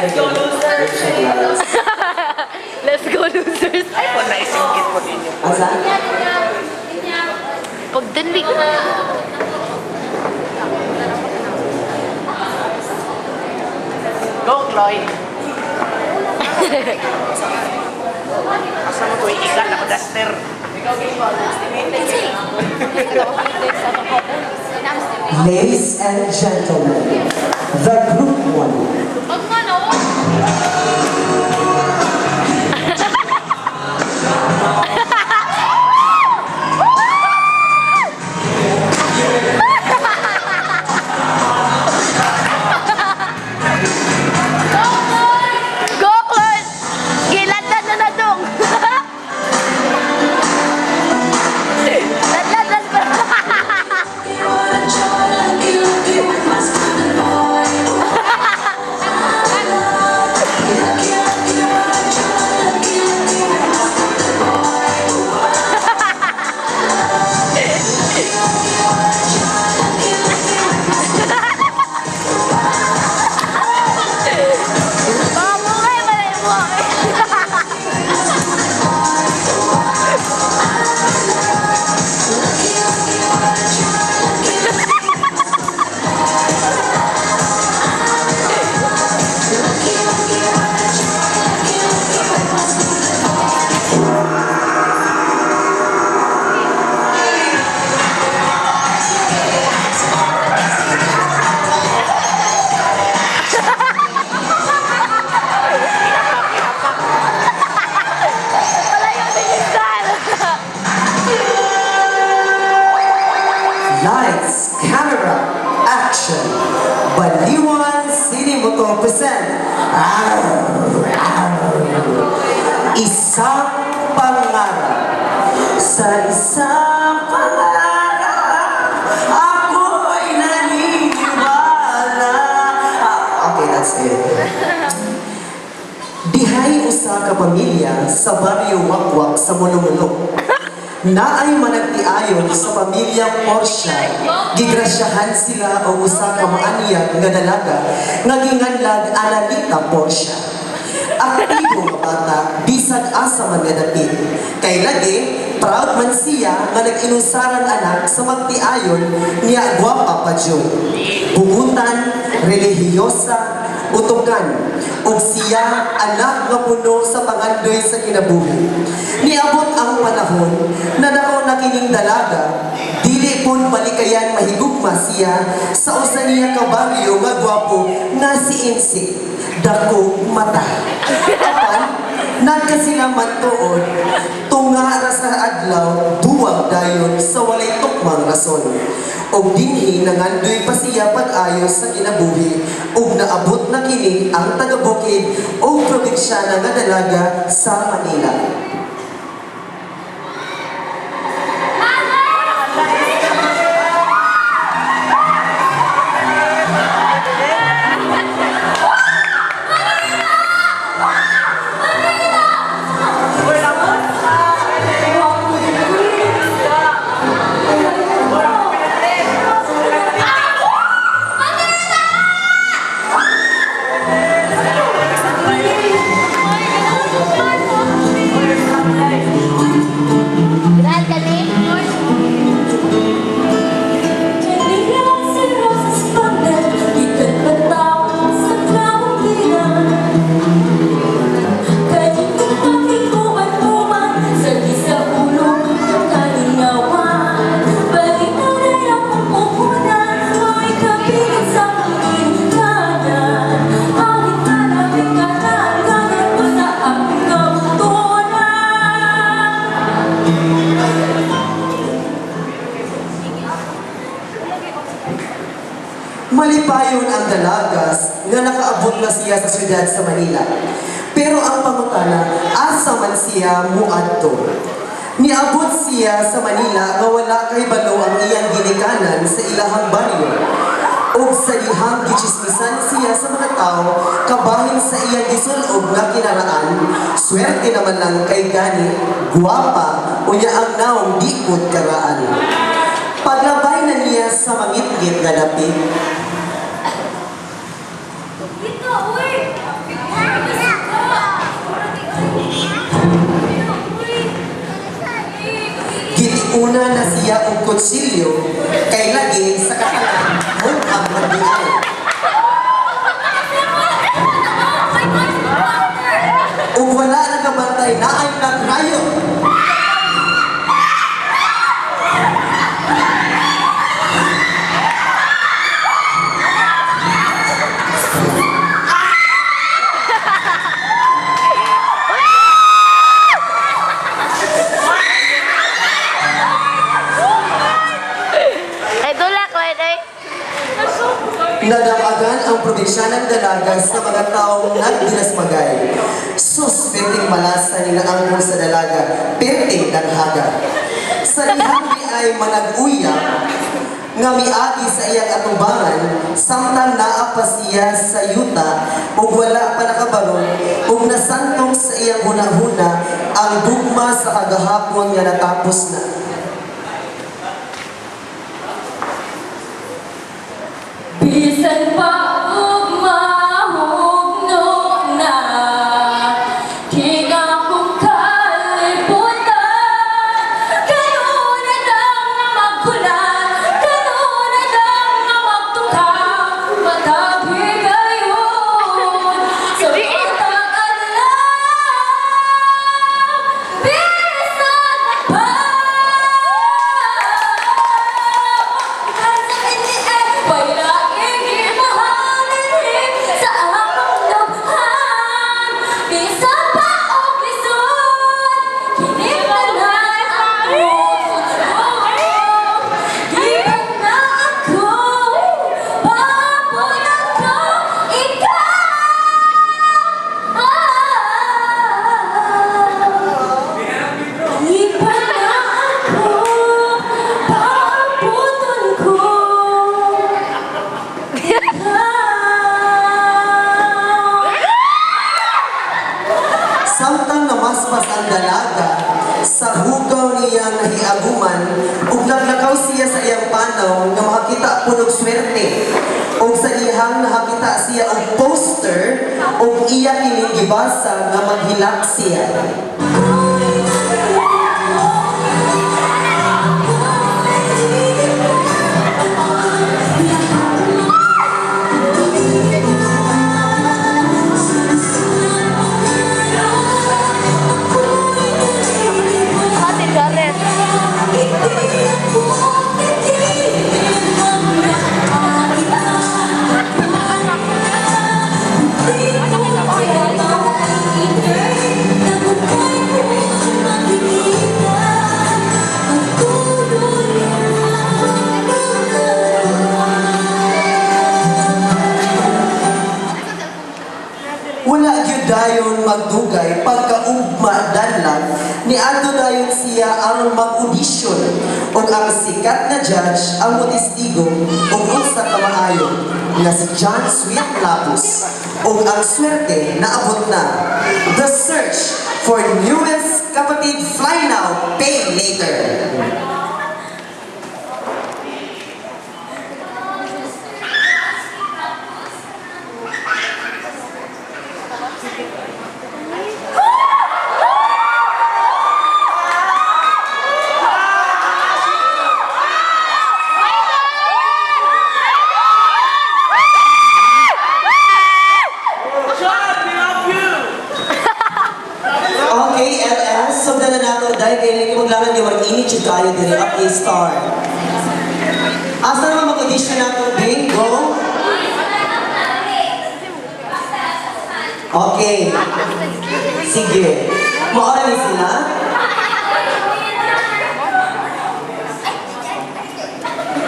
Let's go, losers! Let's go, losers! Ay po, naisingkit po din yung Asa? Pagdali. Go, Chloe! Asa mo ito, iigal ako, Duster. Ladies and gentlemen, the group one. Go, Claude! Gilandan na na dong! Ladladan pa! Mga mukay, malay mo! Malayo din yung style! Lights, camera, action. Baliwan City Motor present. Isang pangarap. Sa isang pangarap, ako'y naniniwala. Okay, that's it. Dihay usa ka pamilya sa baryo Wakwak sa Monumuno. Naay managtiayon sa pamilyang Porsche, gigrasyahan sila o usa ka maanyag nga dalaga nga ginganlag Analita Porsche. Aktibo nga bata, bisag asa man nga dapit. Kay lagi, proud man siya nga nag-inusaran anak sa magtiayon niya gwapa pa jud. Bugutan, relihiyosa, utukan, ug siya anak nga puno sa pangandoy sa kinabuhi. Niabot ang panahon na nako na kining dalaga, dili pun malikayan mahigugma siya sa usa niya ka baryo nga gwapo nga si Insi, dako mata. Apan, nagkasilaman tuod, tunga ra sa adlaw, buwag dayon sa walay tukmang rason. Og dinhi nangandoy pa siya pag-ayos sa kinabuhi ug naabot na kini ang taga-bukid o probinsyana nga dalaga sa Manila. Malipayon ang dalagas nga nakaabot na siya sa syudad sa Manila. Pero ang pangutana, asa man siya muadto. Niabot siya sa Manila nga wala kay balo ang iyang ginikanan sa ilahang baryo. O sa dihang gichismisan siya sa mga tao kabahin sa iyang gisulob na kinaraan, swerte naman lang kay gani, guwapa, unya ang naong dikot karaan. Paglabay na niya sa mangit-ngit na dapit, Gitiuna na siya og kutsilyo kay lagi sa katalan mo ang magbiay. Ug wala nagabantay na ay nagrayo. Ay, tulak ko, ay. Nadamagan ang probinsyanang dalaga sa mga taong nagdilasmagay. Sus, perting malasa nila ang sa dalaga, perting danhaga. Sa lihambi ay manag-uya, nga miagi sa iyang atubangan, samtang naa pa siya sa yuta, ug wala pa nakabaron, ug nasantong sa iyang hunahuna, ang dugma sa kagahapon nga natapos na. Bisan pa ug mahugno na Kiga kong kalibutan Kanunad ang magkulan Kanunad ang magtukang Matabi gayon Sa matang adlaw Bisan pa Samtang namaspas ang dalaga, sa hugaw niya nahiaguman, ug naglakaw siya sa iyang panaw nga makakita punog swerte. Ug sa dihang nakakita siya og poster, ug iya kining gibasa nga maghilak siya. Ate Gareth. Wala gyud dayon magdugay pagkaugma danlan ni adto dayon siya ang mag-audition ug ang sikat na judge ang motistigo ug usa ka maayo nga si John Sweet Lapus ug ang swerte naabot na. The search for newest kapatid, fly now, pay later. Okay, LS, sugdan na nato dahil kailangan maglangan yung mag-init yung tayo din. Okay, star. Asa naman mag-audition nato, bingo? Okay. Sige. Maoran ni sila?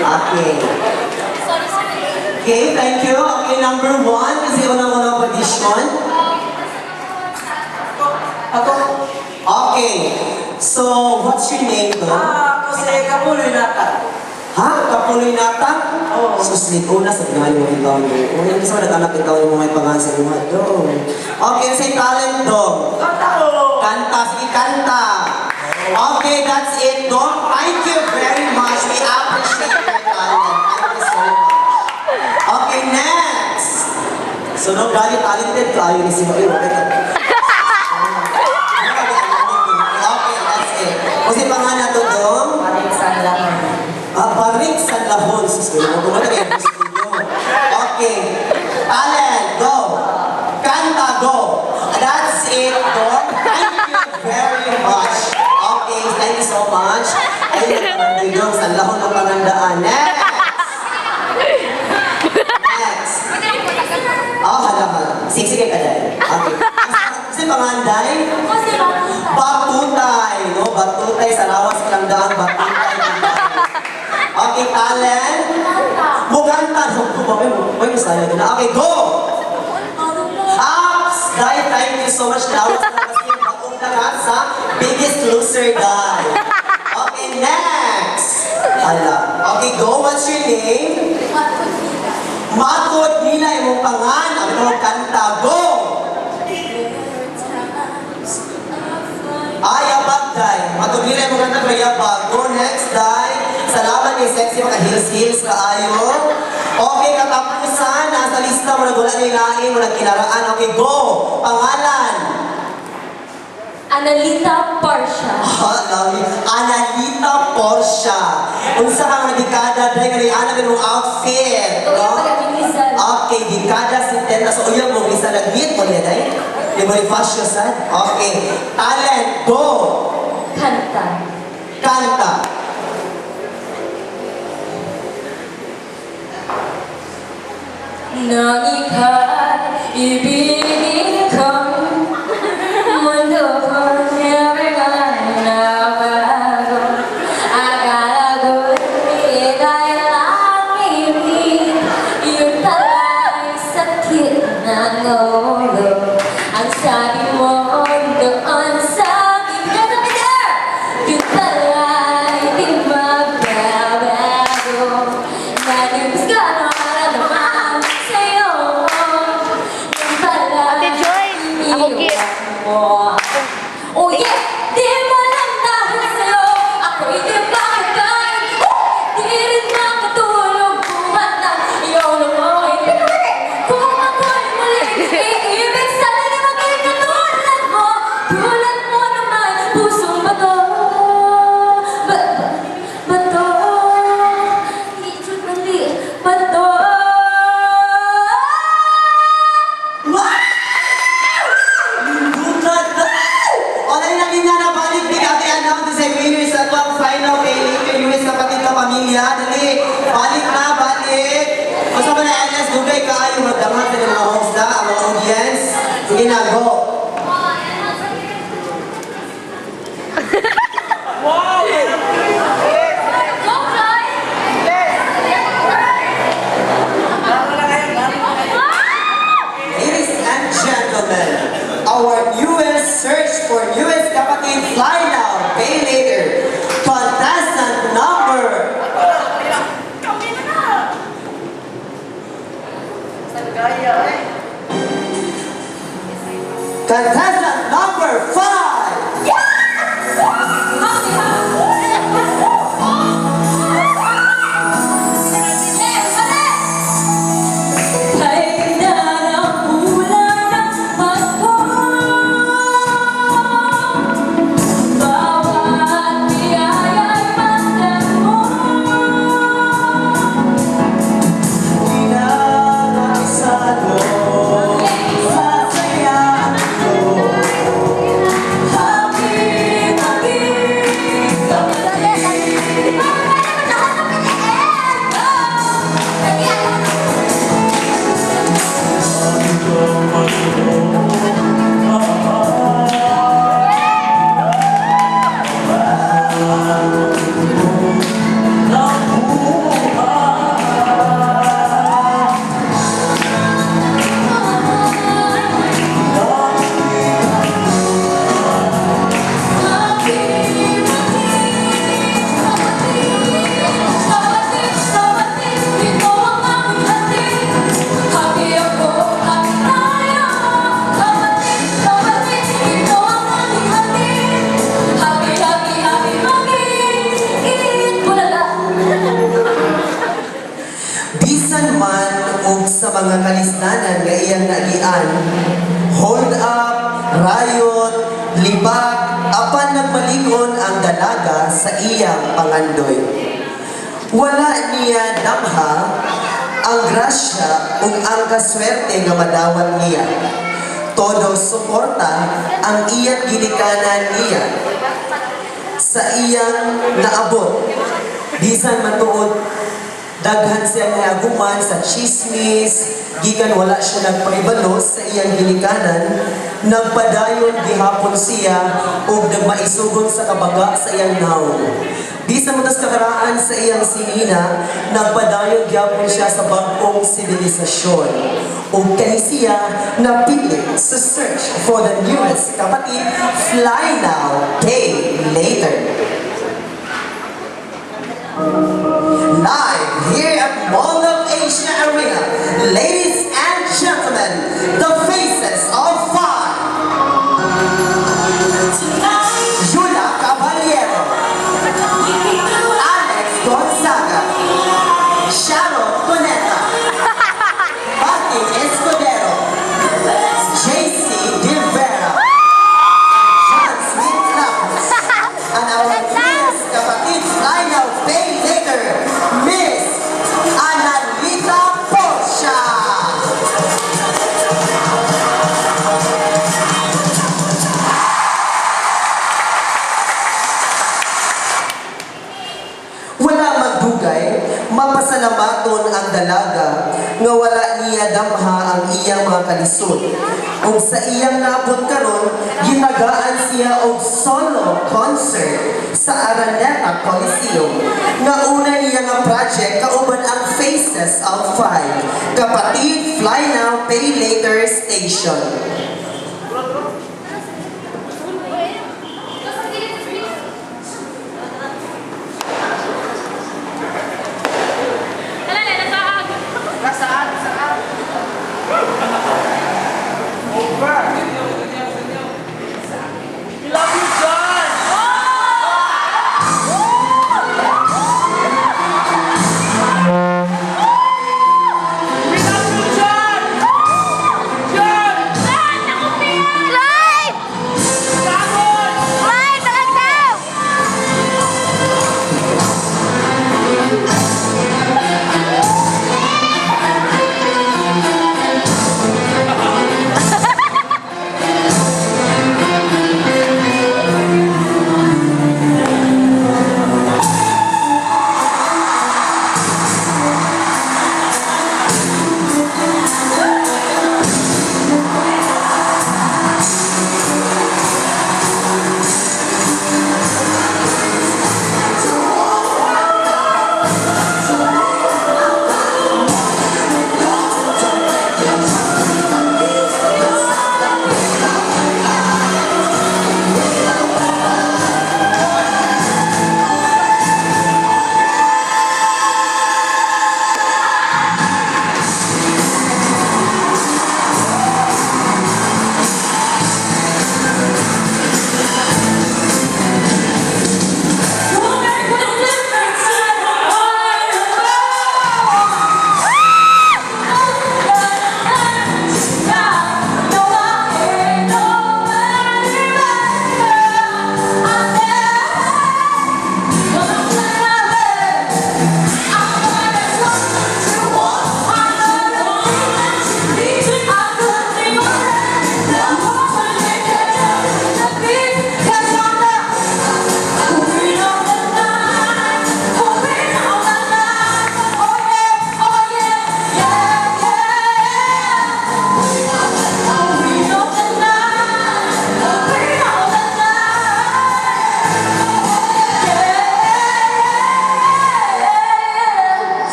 Okay. Okay, thank you. Okay, number 1, kasi unang-unang audition. Ako? Okay. So, what's your name, though? Kasi kapuloy nata. Ha? Kapuloy nata? Oo. Suslit, una sa mga yung ikaw mo. Una yung sa nagkanak ikaw yung mga ipangansa mo. Okay, say talent, dong. Kanta ko! Kanta, sige, kanta. Okay, that's it, dong. Thank you very much. We appreciate your talent. Thank you so much. Okay, next. So, no, gani talented ka, ayun si Mayo. Okay, that's it. Kasi pangalan to dong? Paring Sanlaman. Paring Sanlahon. Sus, mo kumata kayo sa studio. Okay. Talent, go. Kanta, go. That's it, dong. Thank you very much. Okay, thank you so much. Ayun, panganday dong. Sanlahon ng pangandaan. Next! Next. Oh, hala. Sige ka dahil. Okay. Kasi panganday? Kasi bakit? Batutay, no? Batutay sa lawas kalandaan, batutay. Okay, talent. Muganta. May masaya doon. Okay, go! Ups! Dahil thank you so much. Lawas na kasi bakong lahat sa Biggest Loser guy. Okay, next! Hala. Okay, go. What's your name? Matod nila yung pangan. Ano kanta? Go! Ayabag, Day. Matod nila yung kanta ng Ayabag. Go next, Day. Salamat kay sexy mga heels kaayo. Okay, katapusan. Nasa lista mo nagula na ilain mo nagkinaraan. Okay, go! Pangalan. Analita Parsha. Analita Portia. Unsa ka nga dekada Day nga ni ana ganung outfit. Ito yung pagkakinisan. Okay, dekada 70. So uyang mo isa nag-hit mo niya Day. Di mo fashion sad. Okay. Talent, go! Kanta. Kanta. Nang ika'y ibigin kang mundo ko never gonna bago. Akala ko'y ika'y lang ibig, yun tala'y sakit ng ulo. Ang sabi mo doon sa aking katabi, yun tala'y di magbabago. Nalibis ka na naman sa'yo, yun tala'y Ate Joy, ako kid. mo. Oh yeah! Di mo lang dahil sa'yo, ako'y di makakain. Di rin makatulog buhat ng iyong lumoy. Kung ako'y muli, iibig sana di maging katulad mo. Tulad mo naman, pusong bato. Bato. Hindi mali, bato. Alay na niya na balik ni Ate Anam sa winner sa top final kay later US kapatid ka pamilya. Dali, balik na, balik. Basta ba na LS, dugay ka ayaw magdaman sa mga host na, ang mga audience. Sige na, go. Go, guys! Ladies and gentlemen, our US search for US kapatid fly now, pay later. Contestant number. Contestant number 5. Kahit ganda ng ulan ng pato, bawat biyaya'y masdan mo. Pinakasalo, sasayaan ko. kinagian, hold up, riot, libag, apan nagmalingon ang dalaga sa iyang pangandoy. Wala niya damha ang grasya ug ang kaswerte nga madawat niya. Todo suporta ang iyang ginikanan niya sa iyang naabot. Bisan matuod daghan siya naguman sa chismis, gikan wala siya nagpaibalos sa iyang ginikanan, nagpadayon gihapon siya ug nagmaisugon sa kabaga sa iyang naong. Bisan mo tas kakaraan sa iyang sinina, nagpadayon gihapon siya sa bag-ong sibilisasyon. Ug kani siya napili sa search for the newest kapatid, fly now, pay later. Live here at Mall of Asia Arena, ladies and gentlemen, the faces of five. Yula Caballero, Alex Gonzaga, Sharon Cuneta, Pati Escudero, JC De Vera, John Smith Ramos, and our newest kapatid, fly now, pay later, Miss Analita Portia. Wala magdugay, mapasalamaton ang dalaga nga wala niya damha ang iyang mga kalisod. Ug sa iyang naabot karon, gitagaan siya og solo concert sa Araneta Coliseum. Nga una niya nga project kauban ang Faces of Five, kapatid Fly Now Pay Later Station. Live! Live talaga!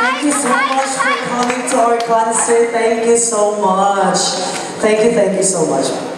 Thank you so much for coming to our concert. Thank you so much. Thank you so much.